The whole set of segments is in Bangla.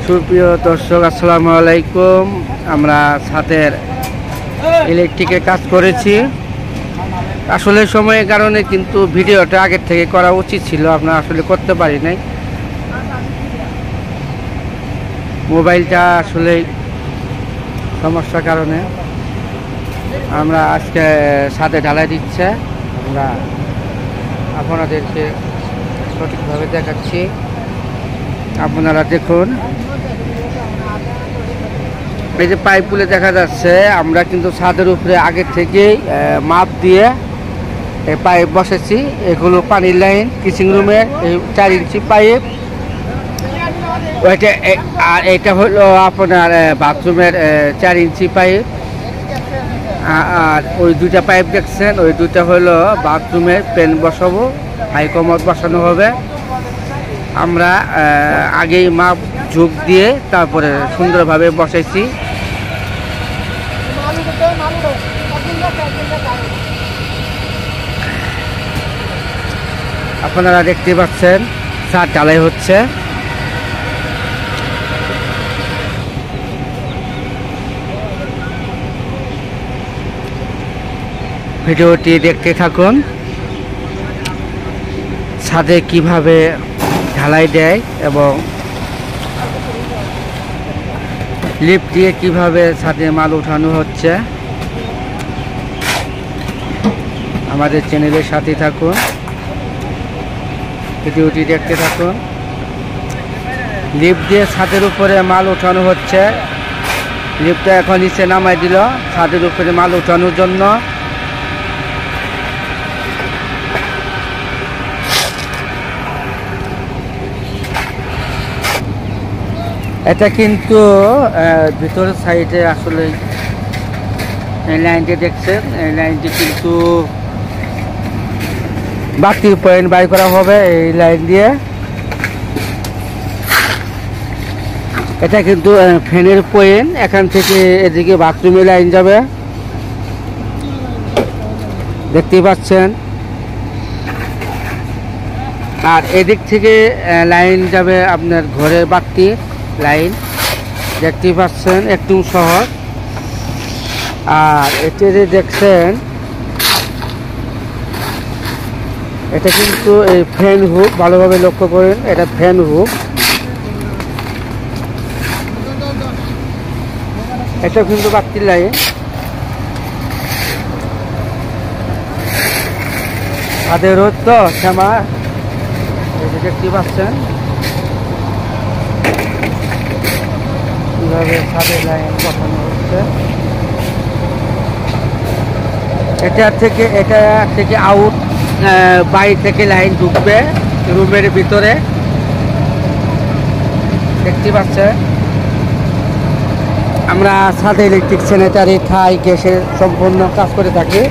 সুপ্রিয় দর্শক, আসসালামু আলাইকুম। আমরা ছাদের ইলেকট্রিকের কাজ করেছি। আসলে সময়ের কারণে কিন্তু ভিডিওটা আগের থেকে করা উচিত ছিল, আমরা আসলে করতে পারি নাই। মোবাইলটা আসলে সমস্যার কারণে আমরা আজকে ছাদে ঢালাই দিচ্ছে। আমরা আপনাদেরকে সঠিকভাবে দেখাচ্ছি, আপনারা দেখুন। এই যে পাইপগুলো দেখা যাচ্ছে, আমরা কিন্তু ছাদের উপরে আগে থেকেই মাপ দিয়ে এই পাইপ বসেছি। এগুলো পানির লাইন, কিচিং রুমের এই 4 ইঞ্চি পাইপ। ওইটা আর এটা হলো আপনার বাথরুমের 4 ইঞ্চি পাইপ। আর ওই দুইটা পাইপ দেখছেন, ওই দুইটা হলো বাথরুমের পেন বসাবো, হাইকমোড বসানো হবে। আমরা আগেই মাপ যোগ দিয়ে তারপরে সুন্দরভাবে বসাইছি। আপনারা দেখতে পাচ্ছেন ছাদ ঢালাই হচ্ছে। ভিডিওটি দেখতে থাকুন, ছাদে কিভাবে ঢালাই দেয় এবং লিফট দিয়ে কিভাবে ছাদে মাল উঠানো হচ্ছে। আমাদের চ্যানেলের সাথে থাকুন, ভিডিওটি দেখতে থাকুন। লিফট দিয়ে ছাদের উপরে মাল উঠানো হচ্ছে। লিফটটা এখন নিচে নামাই দিল ছাদের উপরে মাল উঠানোর জন্য। এটা কিন্তু ভিতরের সাইডে আসলে এই লাইনটি দেখছেন, এই লাইনটি কিন্তু বাতির পয়েন্ট বাই করা হবে এই লাইন দিয়ে। এটা কিন্তু ফ্যানের পয়েন্ট, এখান থেকে এদিকে বাথরুমে লাইন যাবে, দেখতেই পাচ্ছেন। আর এদিক থেকে লাইন যাবে আপনার ঘরের বাতি লাইন, দেখতেই পাচ্ছেন, একদম সহজ। আর এটা যে দেখছেন, এটা কিন্তু এই ফ্যান হুক, ভালোভাবে লক্ষ্য করেন, এটা ফ্যান হুক। এটা কিন্তু বাতির লাইন। ছাদের রোদ তো শ্যামা, দেখতে পাচ্ছেন কিভাবে ছাদের লাইন বসানো হচ্ছে। এটা থেকে আউট, বাইরে থেকে লাইন ঢুকবে রুমের ভিতরে, দেখতে পাচ্ছেন। আমরা ছাদে ইলেকট্রিক স্যানিটারি, থাই, গ্যাসের সম্পূর্ণ কাজ করে থাকি।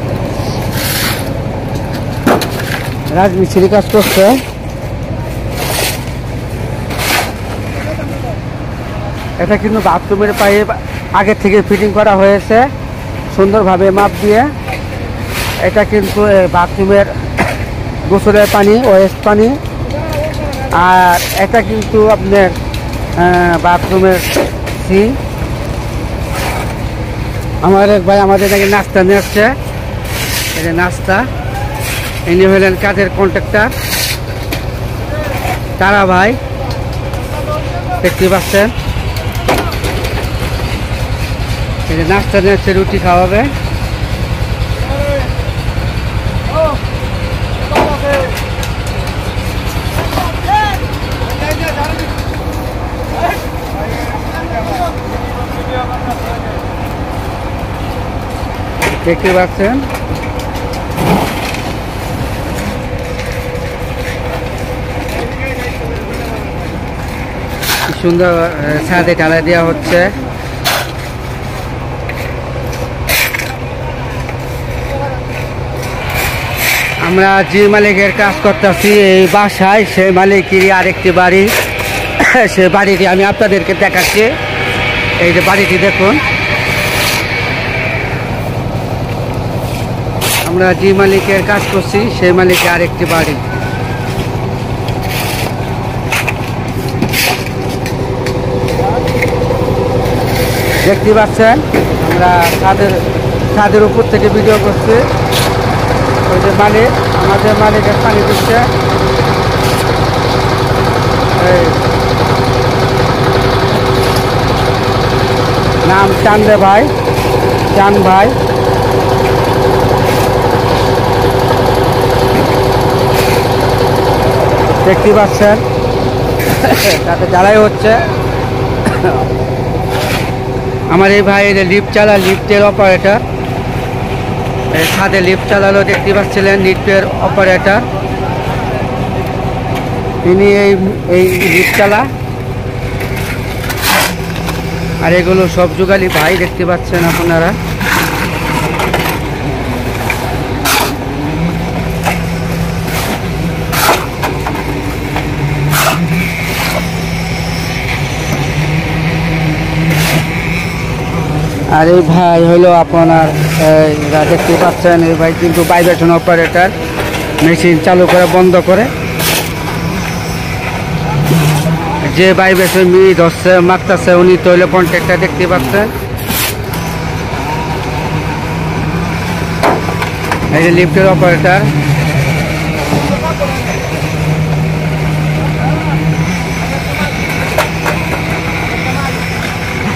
রাজমিস্ত্রি কাজ করছে। এটা কিন্তু বাথরুমের পাইপ আগে থেকে ফিটিং করা হয়েছে সুন্দরভাবে মাপ দিয়ে। এটা কিন্তু বাথরুমের গোসলের পানি, ওয়েস্ট পানি। আর এটা কিন্তু আপনার বাথরুমের সিং। আমার এক ভাই আমাদের নাকি নাস্তা নিয়ে আসছে, এটা নাস্তা। ইনি হলেন কাজের কন্ট্রাক্টর তারা ভাই, দেখতে পাচ্ছেন। এটা নাস্তা নিয়ে আসছে, রুটি খাওয়াবে। দেখতে পাচ্ছেন সুন্দর ছাদে ঢালাই দেওয়া হচ্ছে। আমরা যে মালিকের কাজ করতেছি এই বাসায়, সেই মালিকেরই আরেকটি বাড়ি। সে বাড়িটি আমি আপনাদেরকে দেখাচ্ছি। এই যে বাড়িটি দেখুন, আমরা যে মালিকের কাজ করছি সেই মালিকের আরেকটি বাড়ি। দেখতে পাচ্ছেন আমরা ছাদের উপর থেকে ভিডিও করছি। ওই যে মালিক, আমাদের মালিকের পানি দিচ্ছে। নাম চান্দে ভাই, চান ভাই। দেখতে পাচ্ছেন তাতে জ্বালাই হচ্ছে। আমার এই ভাই লিফট চালা, লিফটের অপারেটর, ছাদে লিফট চালালো, দেখতে পাচ্ছিলেন লিফটের অপারেটর। তিনি এই লিফট চালা। আর এগুলো সব যুগালি ভাই, দেখতে পাচ্ছেন আপনারা। আর এই ভাই হলো আপনার দেখতে পাচ্ছেন, এই ভাই কিন্তু ভাইব্রেশন অপারেটর, মেশিন চালু করে বন্ধ করে। যে ভাইব্রেশন ধরছে মারতেছে উনি তো হলো কন্ট্রাক্টর, দেখতে পাচ্ছেন। এই যে লিফটের অপারেটর।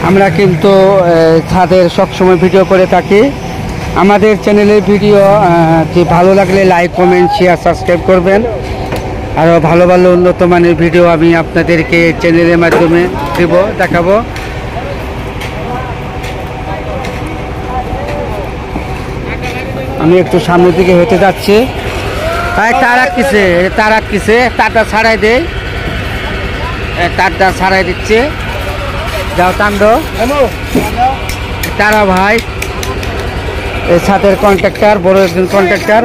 আমরা কিন্তু ছাদের সবসময় ভিডিও করে থাকি। আমাদের চ্যানেলের ভিডিও ভালো লাগলে লাইক, কমেন্ট, শেয়ার, সাবস্ক্রাইব করবেন। আরও ভালো ভালো উন্নত মানের ভিডিও আমি আপনাদেরকে চ্যানেলের মাধ্যমে দেখাবো। আমি একটু সামনের দিকে হেঁটে যাচ্ছি। তার আটকিছে, তারটা ছাড়াই দেয়, তারটা ছাড়াই দিচ্ছে। যাও তান্ড তারা ভাই, এই ছাদের কন্ট্রাক্টর, বড় একজন কন্ট্রাক্টর।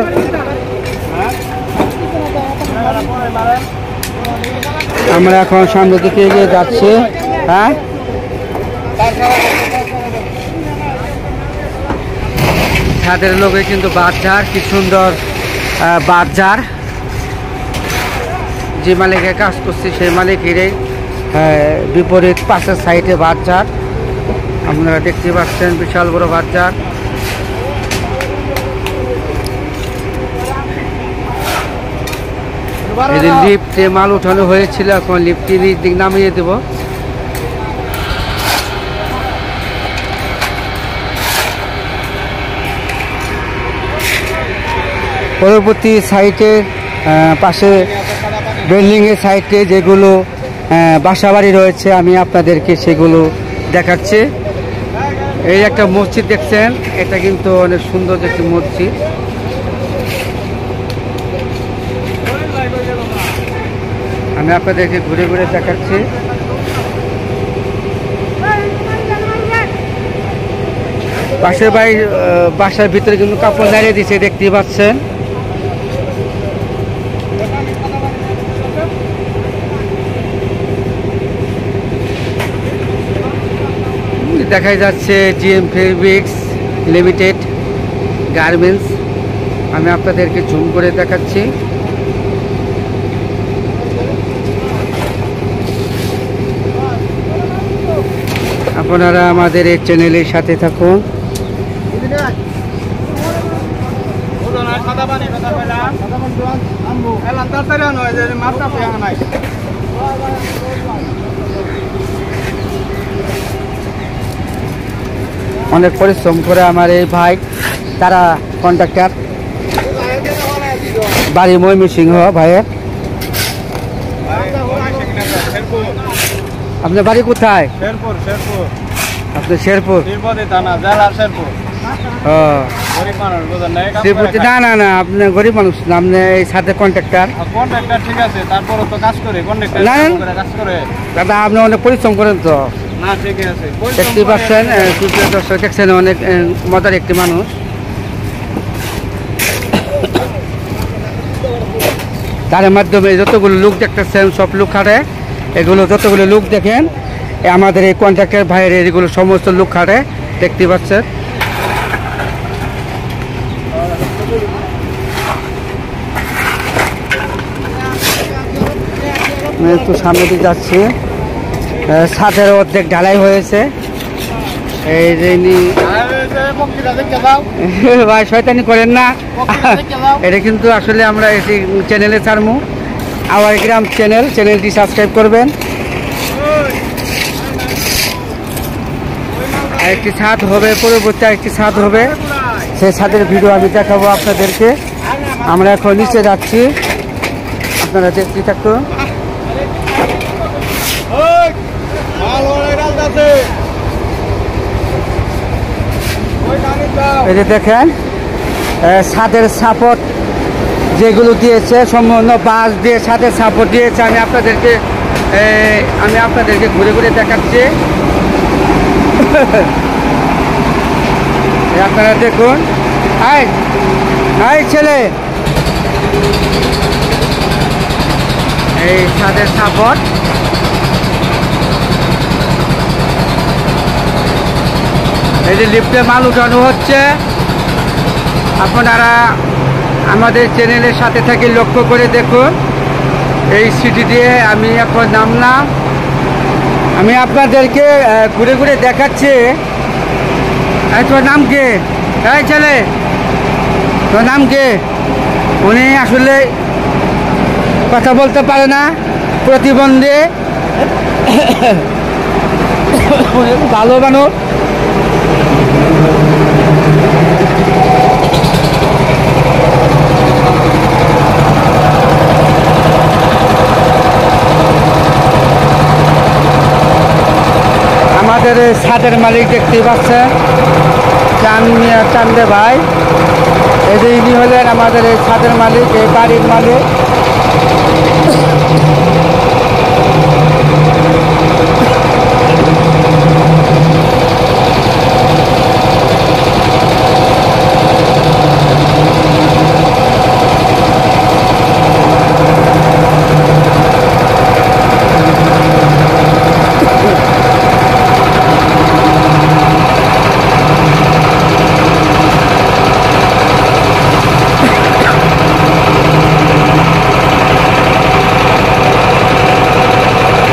আমরা এখন সামনের দিকে এগিয়ে যাচ্ছি। হ্যাঁ, ছাদের লোকে কিন্তু বাজার, কি সুন্দর বাজার। যে মালিকের কাজ করছে সেই মালিকেরই বিপরীত পাশের সাইডে বাজার। আপনারা দেখতে পাচ্ছেন বিশাল বড় বাজার। লিফটে মাল উঠানো হয়েছিল, এখন লিফটে দিক নামিয়ে দেব। পরবর্তী সাইটে পাশে বিল্ডিংয়ের সাইডে যেগুলো বাসা বাড়ি রয়েছে আমি আপনাদেরকে সেগুলো দেখাচ্ছি। এই একটা মসজিদ দেখছেন, এটা কিন্তু অনেক সুন্দর একটি মসজিদ। আমি আপনাদেরকে ঘুরে ঘুরে দেখাচ্ছি। পাশের বাসার ভিতরে কিন্তু কাপড় নাড়িয়ে দিচ্ছে, দেখতে পাচ্ছেন। দেখা যাচ্ছে জিএম ফেব্রিক্স লিমিটেড গার্মেন্টস। আমি আপনাদেরকে জুম করে দেখাচ্ছি। আপনারা আমাদের এই চ্যানেলের সাথে থাকুন। অনেক পরিশ্রম করে আমার এই ভাই, তারা কন্ট্রাক্টর, বাড়ি ময়মনসিংহ ভাইয়ের। আপনার বাড়ি কোথায়? আপনি শেরপুর? না না না, আপনি গরিব মানুষ না, আপনি এই সাথে কন্ট্রাক্টর। ঠিক আছে, তারপরে তো কাজ করে দাদা, আপনি অনেক পরিশ্রম করেন তো। দেখতে পাচ্ছেন, দর্শক দেখছেন, অনেক মজার একটি মানুষ। তার মাধ্যমে যতগুলো লোক দেখতেছেন সব লোক খাটে, এগুলো যতগুলো লোক দেখেন আমাদের এই কন্ট্রাক্টর ভাইয়ের এগুলো সমস্ত লোক খাটে, দেখতে পাচ্ছেন। একটু সামনে দিকে যাচ্ছি। ছাদের অর্ধেক ঢালাই হয়েছে, এই যে ভাই শয়তানি করেন না, এটা কিন্তু আসলে আমরা এসে চ্যানেলে ছাড়মু, আওয়ার গ্রাম চ্যানেলটি সাবস্ক্রাইব করবেন। আরেকটি ছাদ হবে, পরবর্তী আরেকটি ছাদ হবে, সেই ছাদের ভিডিও আমি দেখাবো আপনাদেরকে। আমরা এখন নিচে যাচ্ছি, আপনারা দেখতে থাকুন। এই যে দেখেন ছাদের সাপোর্ট যেগুলো দিয়েছে, সম্পূর্ণ বাঁশ দিয়ে ছাদের সাপোর্ট দিয়েছে। আমি আপনাদেরকে ঘুরে ঘুরে দেখাচ্ছি। আপনারা দেখুন, ছেলে, এই ছাদের সাপোর্ট। এই যে লিফটে মাল উঠানো হচ্ছে, আপনারা আমাদের চ্যানেলের সাথে থেকে লক্ষ্য করে দেখুন। এই সিটি দিয়ে আমি এখন নামলাম, আমি আপনাদেরকে ঘুরে ঘুরে দেখাচ্ছি। তোর নাম কে? এই ছেলে, তোর নাম কে? উনি আসলে কথা বলতে পারে না, প্রতিবন্ধী, ভালো মানুষ। আমাদের ছাদের মালিক দেখতে পাচ্ছেন, চান্দে ভাই। এই যে ইনি হলেন আমাদের এই ছাদের মালিক, এই বাড়ির মালিক।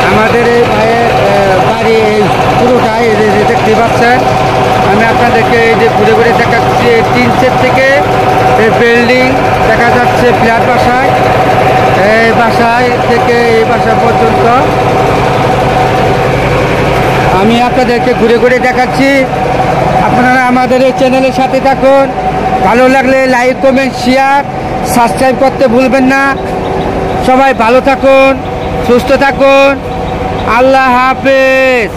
আমাদের এই ভাইয়ের বাড়ি এই পুরোটাই দেখতে পাচ্ছেন। আমি আপনাদেরকে এই যে ঘুরে ঘুরে দেখাচ্ছি, তিন সেট থেকে এই বিল্ডিং দেখা যাচ্ছে, ফ্ল্যাট বাসায়, এই বাসায় থেকে এই বাসা পর্যন্ত আমি আপনাদেরকে ঘুরে ঘুরে দেখাচ্ছি। আপনারা আমাদের এই চ্যানেলের সাথে থাকুন, ভালো লাগলে লাইক, কমেন্ট, শেয়ার, সাবস্ক্রাইব করতে ভুলবেন না। সবাই ভালো থাকুন, সুস্থ থাকুন, আল্লাহ হাফেজ।